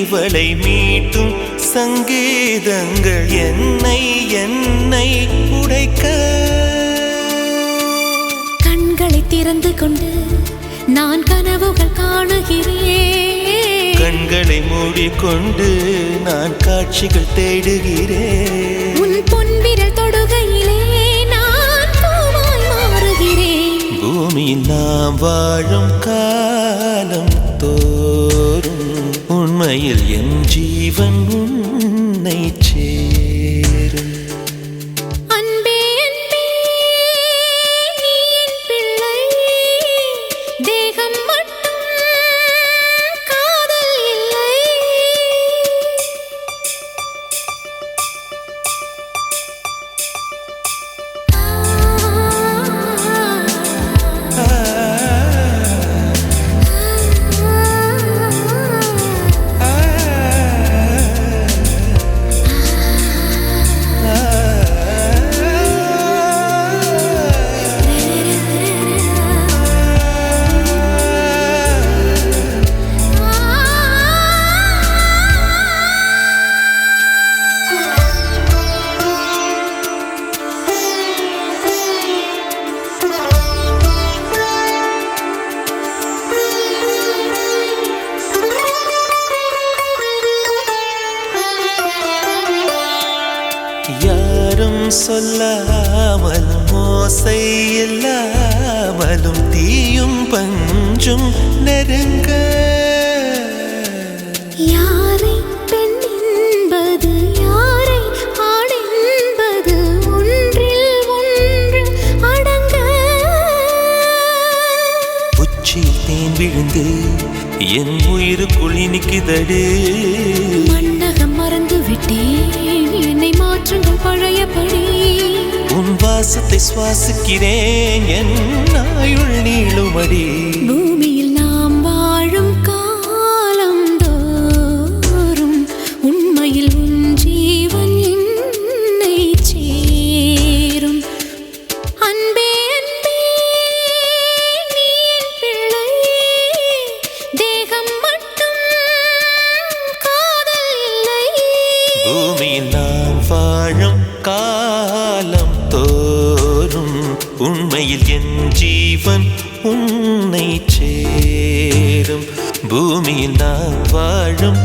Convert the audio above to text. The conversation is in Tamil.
இவளை மீட்டும் சங்கீதங்கள் என்னை என்னை உடைக்க. கண்களை திறந்து கொண்டு நான் கனவுகள் காணுகிறேன். கண்களை மூடிக்கொண்டு நான் காட்சிகள் தேடுகிறேன். உன் பொன்விரல் தொடுகையிலே நான் பூவாய் மாறுகிறேன். பூமியில் நாம் வாழும் காலம் தோறும் உண்மையில் என் ஜீவன் உன்னை சேரும். அன்பே அன்பே நீ என் பிள்ளை, தேகம் மட்டும் காதல் இல்லை. யாரும் சொல்லாமலும் ஓசை இல்லாமலும் தீயும் பஞ்சும் நெருங்க. யாரை பெண் என்பது யாரை ஆண் என்பது ஒன்றில் ஒன்று அடங்க. உச்சியில் தேன் விழுந்து என் உயிருக்குள் இனிக்குதடு. மன்னகம் மறந்து விட்டேன், என்னை மாற்றுங்கள் பழையபடி. உன் வாசத்தை சுவாசிக்கிறேன், என் ஆயுள் நீளுமடி. பூமியில் நாம் வாழும் காலம் தோறும் உண்மையில் உன் ஜீவன் என்னை சேரும். அன்பே அன்பே நீ என் பிள்ளை, தேகம் மட்டும் காதல் இல்லை. பூமியில் நாம் வாழும் காலம் தோறும் உண்மையில் என் ஜீவன் உன்னை சேரும். பூமியில் நாம் வாழும்